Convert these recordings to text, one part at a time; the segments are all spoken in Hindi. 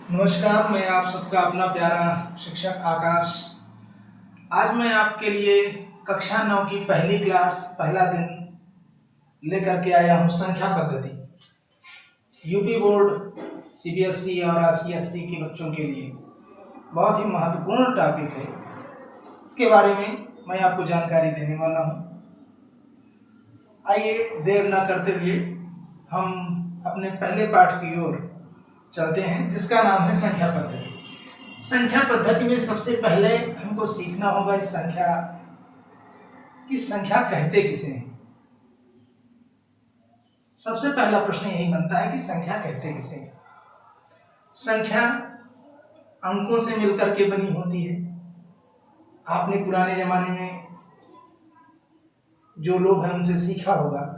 नमस्कार, मैं आप सबका अपना प्यारा शिक्षक आकाश। आज मैं आपके लिए कक्षा 9 की पहली क्लास पहला दिन लेकर के आया हूँ संख्या पद्धति। यूपी बोर्ड सीबीएसई और आईसीएसई के बच्चों के लिए बहुत ही महत्वपूर्ण टॉपिक है। इसके बारे में मैं आपको जानकारी देने वाला हूँ। आइए देर ना करते हुए हम अपने पहले पाठ की ओर चलते हैं, जिसका नाम है संख्या पद्धति। संख्या पद्धति में सबसे पहले हमको सीखना होगा इस संख्या की संख्या कहते किसे हैं। सबसे पहला प्रश्न यही बनता है कि संख्या कहते किसे हैं। संख्या अंकों से मिलकर के बनी होती है। आपने पुराने जमाने में जो लोग हैं उनसे सीखा होगा,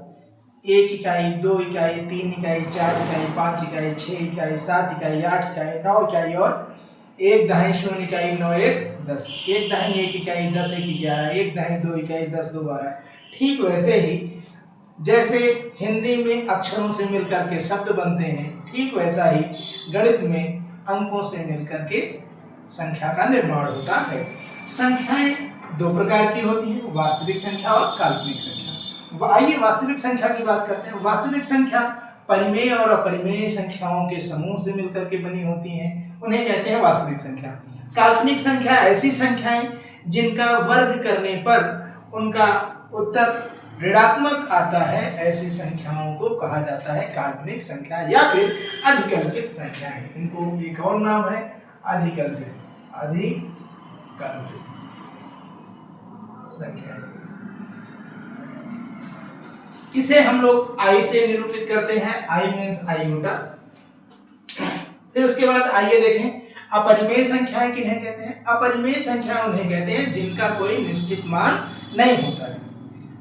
1 इकाई, 2 इकाई, 3 इकाई, 4 इकाई, 5 इकाई, 6 इकाई, 7 इकाई, 8 इकाई, 9 इकाई और 1 दहाई 0 इकाई, 9 1 10, 1 दहाई 1 इकाई, 10 1 11, 1 दहाई 2 इकाई, 10 2 12। ठीक वैसे ही जैसे हिंदी में अक्षरों से मिलकर के शब्द बनते हैं, ठीक वैसा ही गणित में अंकों से मिलकर के संख्या का निर्माण होता है। संख्याएं दो प्रकार की होती हैं, वास्तविक संख्या और काल्पनिक संख्या। आइए वास्तविक संख्या की बात करते हैं। वास्तविक संख्या परिमेय और अपरिमेय संख्याओं के समूह से मिलकर के बनी होती हैं, उन्हें कहते हैं वास्तविक संख्या। काल्पनिक संख्या ऐसी संख्याएं जिनका वर्ग करने पर उनका उत्तर ऋणात्मक आता है, ऐसी संख्याओं को कहा जाता है काल्पनिक संख्या या फिर अधिकल्पित संख्याएं। इनको एक और नाम है अधिकल्पित संख्या। इसे हम लोग आई से निरूपित करते हैं। I means iota. फिर उसके बाद आइए देखें अपरिमेय संख्याएं किन्हें कहते हैं। अपरिमेय संख्या उन्हें कहते हैं जिनका कोई निश्चित मान नहीं होता है,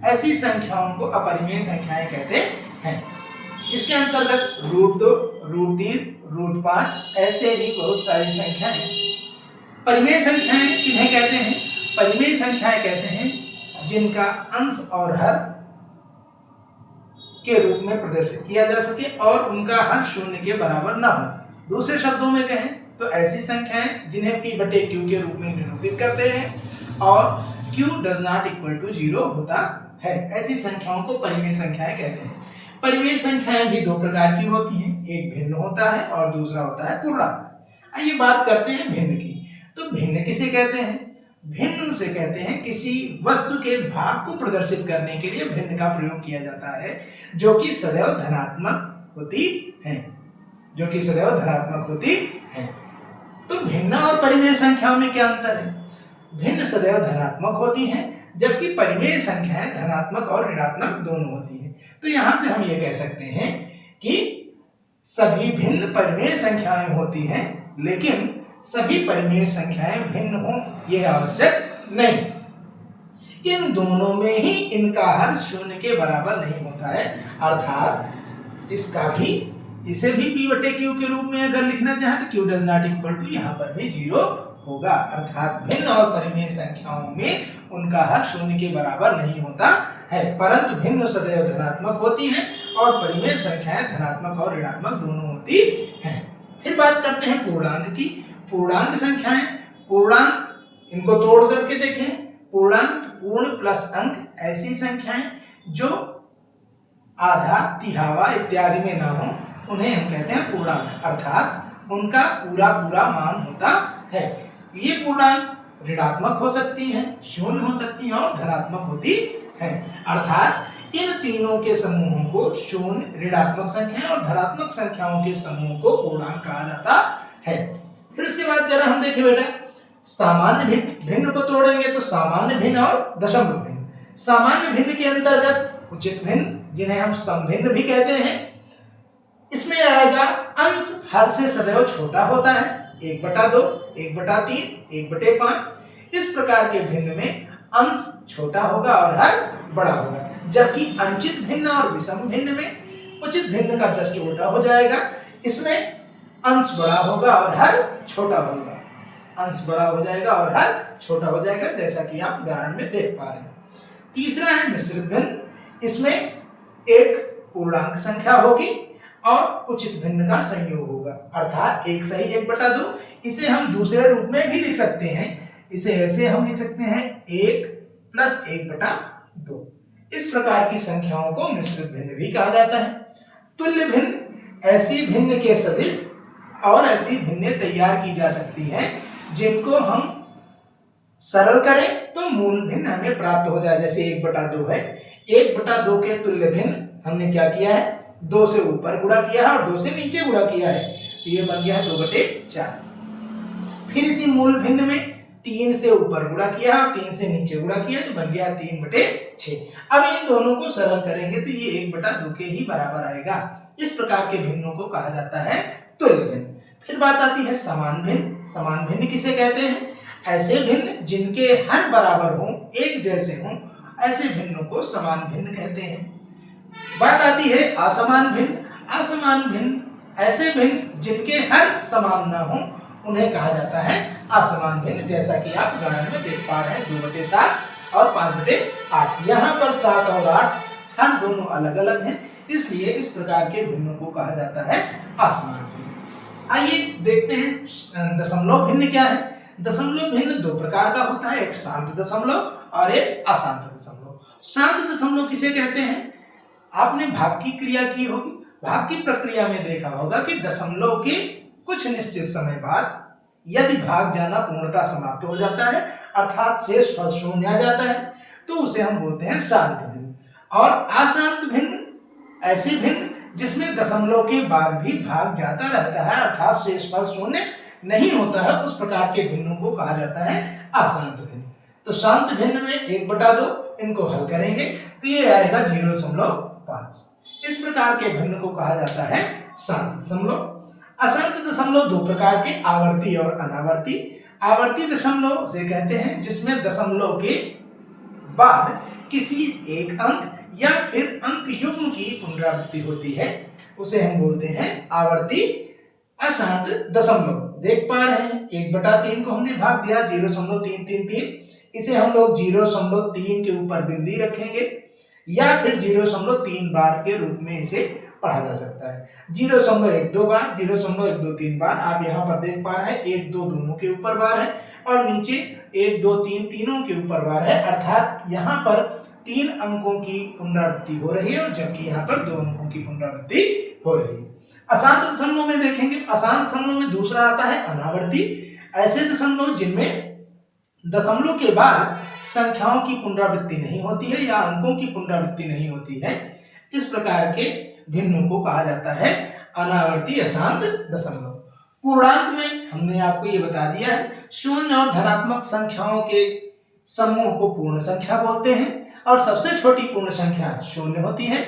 ऐसी संख्याओं को अपरिमेय संख्याएं कहते हैं। इसके अंतर्गत √2, √3, √5 ऐसे ही बहुत सारी संख्याएं। परिमेय संख्याएं किन्हें कहते हैं। परिमेय संख्याएं कहते हैं जिनका अंश और हर के रूप में प्रदर्शित किया जा सके और उनका हर शून्य के बराबर ना हो। दूसरे शब्दों में कहें तो ऐसी संख्याएं जिन्हें p/q के रूप में निरूपित करते हैं और q does not equal to 0 होता है, ऐसी संख्याओं को परिमेय संख्याएं कहते हैं। परिमेय संख्याएं भी दो प्रकार की होती हैं, एक भिन्न होता है और दूसरा होता है पूर्णांक। आइए बात करते हैं भिन्न की। तो भिन्न किसे कहते हैं। भिन्न उसे कहते हैं किसी वस्तु के भाग को प्रदर्शित करने के लिए भिन्न का प्रयोग किया जाता है जो कि सदैव धनात्मक होती है, जो कि सदैव धनात्मक होती है। तो भिन्न और परिमेय संख्याओं में क्या अंतर है। भिन्न सदैव धनात्मक होती हैं जबकि परिमेय संख्याएं धनात्मक और ऋणात्मक दोनों होती हैं। तो यहां से हम ये कह सकते हैं कि सभी भिन्न परिमेय संख्याएं होती हैं, लेकिन सभी परिमेय संख्याएं भिन्न हो यह आवश्यक नहीं। इन दोनों में ही इनका हर शून्य के बराबर नहीं होता है, अर्थात इसका भी इसे भी p/q के रूप में अगर लिखना चाहे तो q does not equal to यहाँ पर भी 0 होगा। अर्थात भिन्न और परिमेय संख्याओं में उनका हर शून्य के बराबर नहीं होता है, परंतु भिन्न सदैव धनात्मक होती हैं और परिमेय संख्याएं धनात्मक और ऋणात्मक दोनों होती हैं। फिर बात करते हैं पूर्णांक की। पूर्णांक संख्याएं, पूर्णांक इनको तोड़ करके देखें। पूर्णांक तो पूर्ण प्लस अंक, ऐसी संख्याएं जो आधा, तिहावा इत्यादि में ना हो उन्हें हम कहते हैं पूर्णांक, अर्थात उनका पूरा पूरा मान होता है। ये पूर्णांक ऋणात्मक हो सकती हैं, शून्य हो सकती हैं और धनात्मक होती हैं, अर्थात इन तीनों के समूहों को शून्य, ऋणात्मक संख्याएं और धनात्मक संख्याओं के समूह को पूर्णांक कहा जाता है। फिर उसके बाद जरा हम देखें बेटा सामान्य भिन्न। भिन्न को तोड़ेंगे तो सामान्य भिन्न और दशमलव भिन्न। सामान्य भिन्न के अंतर्गत उचित भिन्न, जिन्हें हम समभिन्न भी कहते हैं, इसमें आएगा अंश हर से सदैव छोटा होता है, 1/2, 1/3, 1/5। इस प्रकार के भिन्न में अंश छोटा होगा और हर बड़ा होगा, जबकि अनुचित भिन्न और विषम भिन्न में उचित भिन्न का जस्ट उल्टा हो जाएगा। इसमें अंश बड़ा होगा और हर छोटा होगा, अंश बड़ा हो जाएगा और हर छोटा हो जाएगा, जैसा कि आप उदाहरण में देख पा रहे हैं। तीसरा है मिश्रित भिन्न। इसमें एक पूर्णांक संख्या होगी और उचित भिन्न का संयोग होगा। अर्थात 1 सही 1/2। इसे हम दूसरे रूप में भी लिख सकते हैं, इसे ऐसे हम लिख सकते हैं 1 + 1/2। इस प्रकार की संख्याओं को मिश्रित भिन्न भी कहा जाता है। तुल्य भिन्न ऐसी भिन्न के सदिश और ऐसी भिन्नें तैयार की जा सकती हैं जिनको हम सरल करें तो मूल भिन्न हमें प्राप्त हो जाए। जैसे 1/2 है, 1/2 के तुल्य भिन्न हमने क्या किया है, 2 से ऊपर गुणा किया है और 2 से नीचे गुणा किया है, तो ये बन गया है 2/4। फिर इसी मूल भिन्न में 3 से ऊपर गुणा किया है और 3 से नीचे गुणा किया है, तो बन गया 3/6। अब इन दोनों को सरल करेंगे तो ये 1/2 के ही बराबर आएगा। इस प्रकार के भिन्नों को कहा जाता है तुल्य भिन्न। फिर बात आती है समान भिन्न। समान भिन्न किसे कहते हैं, ऐसे भिन्न जिनके हर बराबर हों, एक जैसे हों, ऐसे भिन्नों को समान भिन्न कहते हैं। बात आती है असमान भिन्न। असमान भिन्न ऐसे भिन्न जिनके हर समान ना हो, उन्हें कहा जाता है असमान भिन्न। जैसा कि आप उदाहरण में देख पा रहे हैं 2/7 और 5/8। यहाँ पर 7 और 8 हर दोनों अलग अलग हैं, इसलिए इस प्रकार के भिन्नों को कहा जाता है असमान भिन्न। आइए देखते हैं दशमलव भिन्न क्या है। दशमलव भिन्न 2 प्रकार का होता है, एक शांत दशमलव और एक अशांत दशमलव। शांत दशमलव किसे कहते हैं, आपने भाग की क्रिया की होगी, भाग की प्रक्रिया में देखा होगा कि दशमलव के कुछ निश्चित समय बाद यदि भाग जाना पूर्णतः समाप्त हो जाता है, अर्थात शेष फल शून्य आ जाता है, तो उसे हम बोलते हैं शांत भिन्न। और अशांत भिन्न ऐसे भिन्न जिसमें दशमलव के बाद भी भाग जाता रहता है, अर्थात शेष फल शून्य नहीं होता है, उस प्रकार के भिन्नों को कहा जाता है अशांत भिन्न। तो शांत भिन्न में 1/2, इनको हल करेंगे तो ये आएगा 0.5। इस प्रकार के भिन्न को कहा जाता है शांत दशमलव। अशांत दशमलव 2 प्रकार के, आवर्ती और अनावर्ती। आवर्ती दशमलव उसे कहते हैं जिसमें दशमलव के बाद किसी एक अंक या फिर अंक युग्म की पुनरावृत्ति होती है, उसे हम बोलते हैं आवर्ती अशांत दशमलव। देख पा रहे हैं 1/3 को हमने भाग दिया 0.333, इसे हम लोग 0.3 के ऊपर बिंदी रखेंगे या फिर 0.3 बार के रूप में इसे पढ़ा जा सकता है। 0.12 बार, 0.123 बार आप यहाँ पर देख पा रहे हैं, 1 2 दोनों के ऊपर बार है और नीचे 1 2 3 तीनों के ऊपर बार है, अर्थात यहाँ पर 3 अंकों की पुनरावृत्ति हो रही है और जबकि यहाँ पर 2 अंकों की पुनरावृत्ति हो रही है। अशांत दशमलव में देखेंगे, अशांत दशमलव में दूसरा आता है अनावर्ती। ऐसे दशमलव जिनमें दशमलव के बाद संख्याओं की पुनरावृत्ति नहीं होती है या अंकों की पुनरावृत्ति नहीं होती है, इस प्रकार के भिन्नों को कहा जाता है अनावर्ती अशांत दशमलव। पूर्णांक में हमने आपको ये बता दिया है, शून्य और धनात्मक संख्याओं के समूह को पूर्ण संख्या बोलते हैं और सबसे छोटी पूर्ण संख्या शून्य होती है।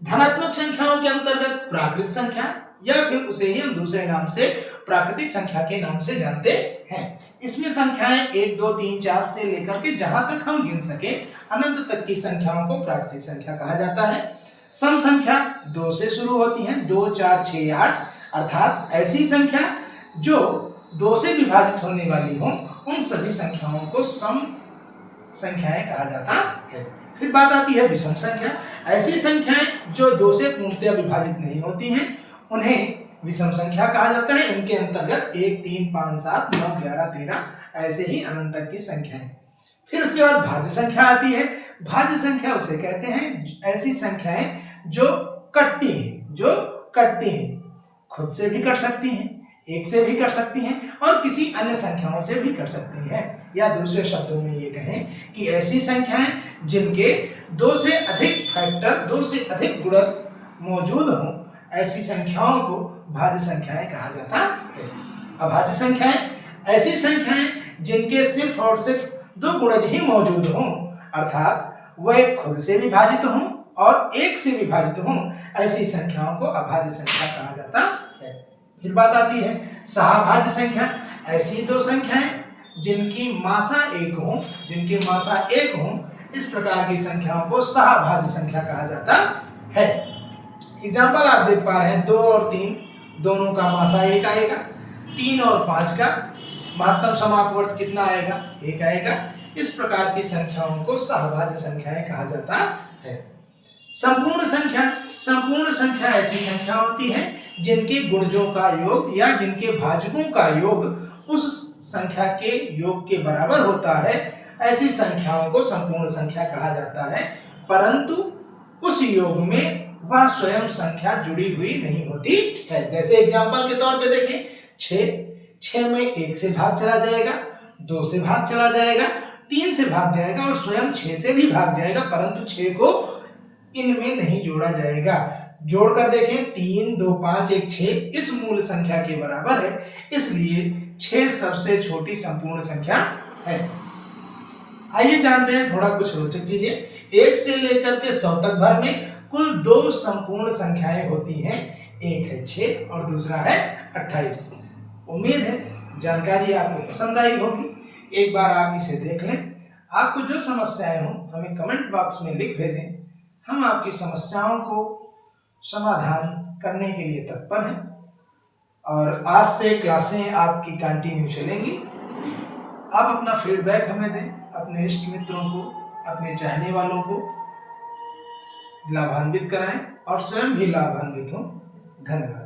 धनात्मक संख्याओं के अंतर्गत प्राकृत संख्या या फिर उसे ही हम दूसरे नाम से प्राकृतिक संख्या के नाम से जानते हैं। इसमें संख्याएं 1 2 3 4 से लेकर के जहां तक हम गिन सके अनंत तक की संख्याओं को प्राकृतिक संख्या कहा जाता है। सम संख्या 2 से शुरू होती हैं, 2 4 6 8, अर्थात ऐसी संख्या जो 2 से विभाजित होने वाली हो, उन सभी संख्याओं को सम संख्याएं कहा जाता है। फिर बात आती है विषम संख्या। ऐसी संख्याएं जो 2 से पूर्णतः विभाजित नहीं होती हैं, उन्हें विषम संख्या कहा जाता है। इनके अंतर्गत 1 3 5 7 9 11 13 ऐसे ही अनंत तक की संख्याएं। फिर उसके बाद भाज्य संख्या आती है। भाज्य संख्या उसे कहते हैं ऐसी संख्याएं जो कटती हैं, खुद से भी कट सकती हैं, एक से भी कट सकती हैं और किसी अन्य संख्याओं से भी कट सकती हैं। या दूसरे शब्दों में ये कहें कि ऐसी संख्याएं जिनके 2 से अधिक फैक्टर, 2 से अधिक गुणक मौजूद हों, ऐसी संख्याओं को भाज्य संख्याएं कहा जाता है। अभाज्य संख्याएं ऐसी संख्याएं जिनके सिर्फ और सिर्फ 2 गुणज ही मौजूद हों, अर्थात वह खुद से विभाजित हों और एक से विभाजित हों, ऐसी संख्याओं को अभाज्य संख्या कहा जाता है। फिर बात आती है सहभाज्य संख्या। ऐसी 2 संख्याएं जिनकी मासा 1 हो, इस प्रकार की संख्याओं को सहभाज्य संख्या कहा जाता है। एग्जाम्पल आप देख पा रहे हैं 2 और 3 दोनों का मासा 1 आएगा, 3 और 5 का महत्तम समापवर्त कितना आएगा, 1 आएगा। इस प्रकार की संख्याओं को सहभाज्य संख्याएं कहा जाता है। संपूर्ण संख्या ऐसी संख्या होती है जिनके गुणजों का योग या जिनके भाजकों का योग उस संख्या के योग के बराबर होता है। ऐसी संख्याओं को संपूर्ण संख्या कहा जाता है, परंतु उस योग में वह स्वयं संख्या जुड़ी हुई नहीं होती है। जैसे एग्जांपल के तौर पे देखें, 6 में 1 से भाग चला जाएगा, 2 से भाग चला जाएगा, 3 से भाग जाएगा और स्वयं 6 से भी भाग जाएगा, परंतु 6 को इनमें नहीं जोड़ा जाएगा। जोड़कर देखें, 3 2 5 1 6 इस मूल संख्या के बराबर है, इसलिए 6 सबसे छोटी संपूर्ण संख्या है। आइए जानते हैं थोड़ा कुछ रोचक चीजें। 1 से लेकर के 100 तक भर में कुल 2 संपूर्ण संख्याएं होती हैं, एक है 6 और दूसरा है 28। उम्मीद है जानकारी आपको पसंद आई होगी। एक बार आप इसे देख लें। आपको जो समस्याएं हो हमें कमेंट बॉक्स में लिख भेजें, हम आपकी समस्याओं को समाधान करने के लिए तत्पर हैं। और आज से क्लासें आपकी कंटिन्यू चलेंगी। आप अपना फीडबैक हमें दें, अपने इष्ट मित्रों को, अपने चाहने वालों को लाभान्वित कराएं और स्वयं भी लाभान्वित हों। धन्यवाद।